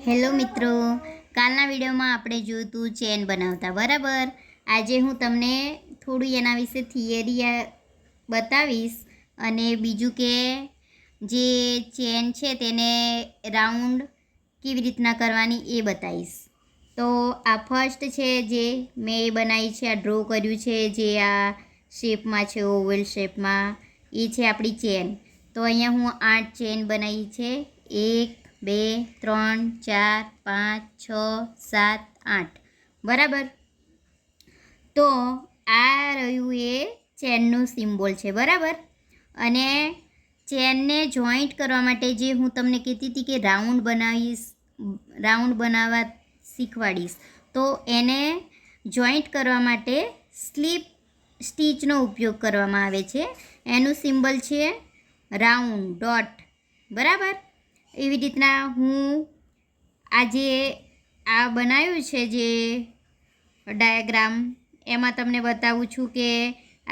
Hello મિત્રો, કાલના વિડીયોમાં આપણે જોયું ચેન બનાવતા બરાબર. આજે હું તમને થોડું એના વિશે થિયરી બતાવીશ અને બીજું કે જે ચેન છે તેને રાઉન્ડ કેવી રીતના કરવાની એ બતાવીશ. તો આ ફર્સ્ટ છે જે મેં એ બનાવી છે, આ ડ્રો કર્યું છે જે આ શેપમાં છે, ઓવલ શેપમાં, એ છે આપણી ચેન. તો અહીંયા હું 8 ચેન બનાવી છે. 1 2 3 4 5 6 7 8 બરાબર. તો આ રહ્યું એ ચેનનું સિમ્બોલ છે બરાબર. અને ચેનને જોઈન્ટ કરવા માટે જે હું તમને કહેતી હતી કે રાઉન્ડ બનાવવા શીખવાડીશ, તો એને જોઈન્ટ કરવા માટે સ્લીપ સ્ટીચનો ઉપયોગ કરવામાં આવે છે. એનું સિમ્બલ છે રાઉન્ડ ડોટ બરાબર. એવી રીતના હું આજે આ બનાવ્યું છે જે ડાયાગ્રામ, એમાં તમને બતાવું છું કે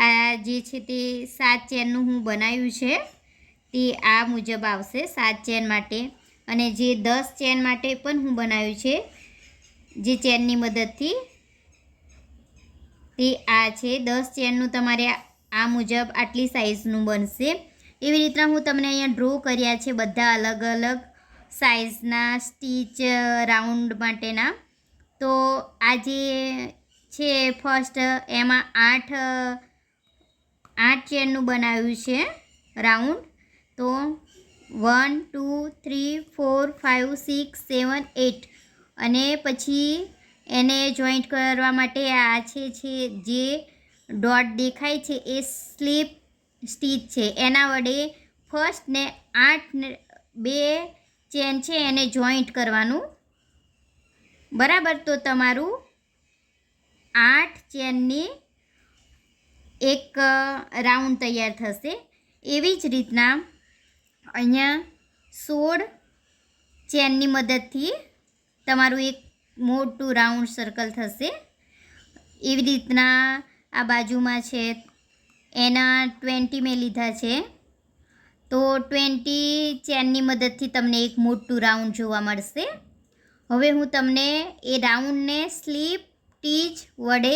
આ જે છે તે 7 ચેનનું હું બનાવ્યું છે તે આ મુજબ આવશે 7 ચેન માટે. અને જે 10 ચેન માટે પણ હું બનાવ્યું છે જે ચેનની મદદથી, તે આ છે 10 ચેનનું. તમારે આ મુજબ આટલી સાઇઝનું બનશે. એવી રીતના હું તમને અહીંયા ડ્રો કર્યા છે બધા અલગ અલગ સાઇઝના સ્ટીચ રાઉન્ડ માટેના. તો આ જે છે ફર્સ્ટ, એમાં 8 ચેનનું બનાવ્યું છે રાઉન્ડ. તો 1 2 3 4 5 6 7 8 અને પછી એને જોઈન્ટ કરવા માટે આ છે જે ડોટ દેખાય છે એ સ્લીપ સ્ટીચ છે. એના વડે ફર્સ્ટ ને 2 ચેન છે એને જોઈન્ટ કરવાનું બરાબર. તો તમારું 8 ચેનની એક રાઉન્ડ તૈયાર થશે. એવી જ રીતના અહીંયા 16 ચેનની મદદથી તમારું એક મોટું રાઉન્ડ સર્કલ થશે. એવી રીતના આ બાજુમાં છે એના 20 મેં લીધા છે. તો 20 ચેનની મદદથી તમને એક મોટું રાઉન્ડ જોવા મળશે. હવે હું તમને એ રાઉન્ડને સ્લીપ સ્ટીચ વડે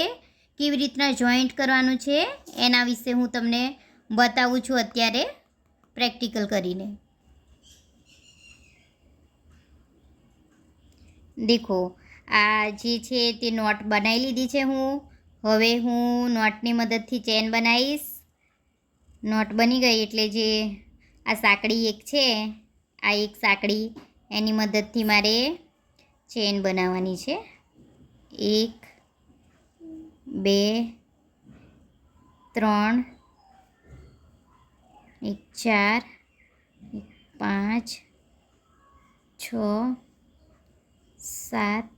કેવી રીતના જોઈન્ટ કરવાનું છે એના વિશે હું તમને બતાવું છું અત્યારે પ્રેક્ટિકલ કરીને. દેખો, આ જે છે તે નોટ બનાવી લીધી છે હું. હવે હું નોટની મદદથી ચેન બનાવીશ. નોટ બની ગઈ એટલે જે આ સાંકડી એક છે, આ એક સાંકડી, એની મદદથી મારે ચેન બનાવવાની છે. 1 2 3 4 5 6 7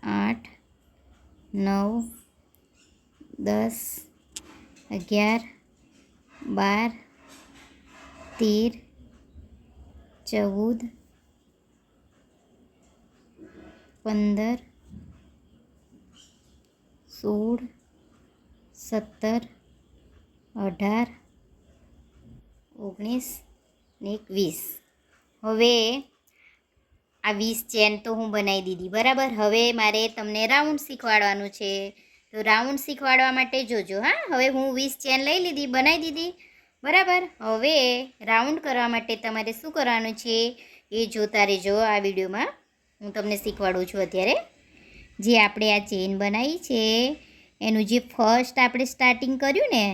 8 9 10 11 12 13 14 15 16 17 18 19 ને 20. હવે આ 20 ચેન તો હું બનાવી દીધી બરાબર. હવે મારે તમને રાઉન્ડ શીખવાડવાનું છે. તો રાઉન્ડ શીખવાડવા માટે જોજો. હા, હવે હું 20 ચેન લઈ લીધી, બનાવી દીધી બરાબર. હવે રાઉન્ડ કરવા માટે તમારે શું કરવાનું છે એ જોતા રહેજો આ વિડીયોમાં. હું તમને શીખવાડું છું અત્યારે. જે આપણે આ ચેન બનાવી છે એનું જે ફર્સ્ટ આપણે સ્ટાર્ટિંગ કર્યું ને,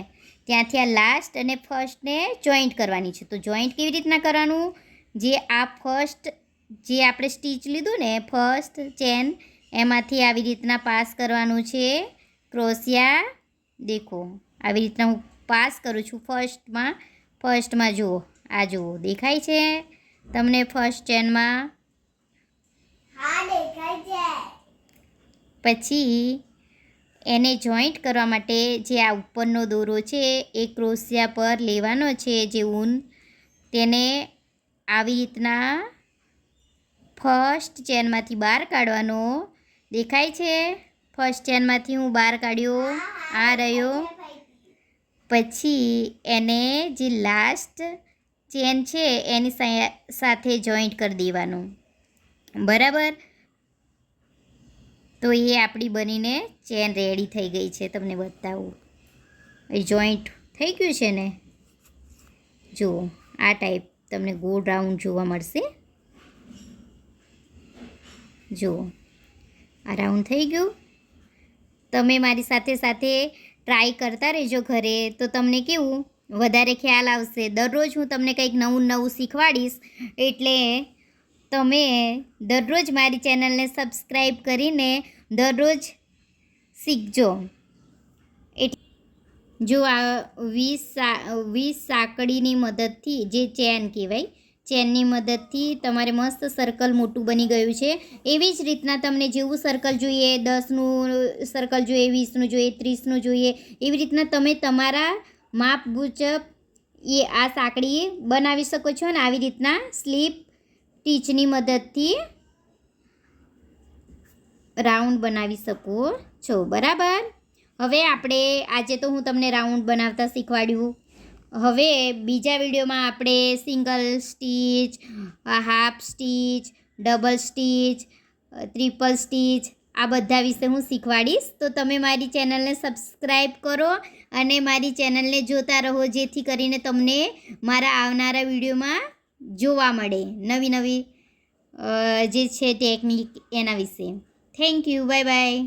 ત્યાંથી આ લાસ્ટ અને ફર્સ્ટને જોઈન્ટ કરવાની છે. તો જોઈન્ટ કેવી રીતના કરવાનું, જે આ ફર્સ્ટ જે આપણે સ્ટીચ લીધું ને ફર્સ્ટ ચેન, એમાંથી આવી રીતના પાસ કરવાનું છે ક્રોશિયા. દેખો, આવી રીતના હું પાસ કરું છું ફર્સ્ટમાં જુઓ, આ જુઓ દેખાય છે તમને ફર્સ્ટ ચેનમાં? હા, દેખાય છે. પછી એને જોઈન્ટ કરવા માટે જે આ ઉપરનો દોરો છે એ ક્રોશિયા પર લેવાનો છે, જે ઊન, તેને આવી રીતના ફર્સ્ટ ચેનમાંથી બહાર કાઢવાનો. દેખાય છે? ફર્સ્ટ ચેનમાંથી હું બહાર કાઢ્યો, આ રહ્યો. પછી એને જે લાસ્ટ ચેન છે એની સાથે જોઈન્ટ કરી દેવાનું, બરાબર. તો એ આપણી બનીને ચેન રેડી થઈ ગઈ છે. તમને બતાવું, એ જોઈન્ટ થઈ ગયું છે ને. જુઓ, આ ટાઈપ તમને ગોળ રાઉન્ડ જોવા મળશે. જુઓ, આ રાઉન્ડ થઈ ગયું. તમે મારી સાથે સાથે ટ્રાય કરતા રહેજો ઘરે, તો તમને કેવું વધારે ખ્યાલ આવશે. દરરોજ હું તમને કંઈક નવું નવું શીખવાડીશ, એટલે તમે દરરોજ મારી ચેનલને સબસ્ક્રાઈબ કરીને દરરોજ શીખજો. જો આ 20 સાંકળીની મદદથી, જે ચેન કહેવાય, ચેનની મદદથી તમારે મસ્ત સર્કલ મોટું બની ગયું છે. એવી જ રીતના તમને જેવું સર્કલ જોઈએ, 10નું સર્કલ જોઈએ, 20નું જોઈએ, 30નું જોઈએ, એવી રીતના તમે તમારા માપ મુજબ આ સાંકળી બનાવી શકો છો. અને આવી રીતના સ્લીપ ટીચની મદદથી રાઉન્ડ બનાવી શકો છો, બરાબર. હવે આજે તો હું તમને રાઉન્ડ બનાવતા શીખવાડ્યું. હવે બીજા વિડીયોમાં આપણે single stitch, half stitch, double stitch, triple stitch, આ બધા વિશે હું શીખવાડીશ. તો તમે મારી ચેનલને સબસ્ક્રાઈબ કરો અને મારી ચેનલને જોતા રહો, જેથી કરીને તમને મારા આવનારા વિડીયોમાં જોવા મળે નવી નવી જે છે ટેકનિક એના વિશે. Thank you. Bye bye.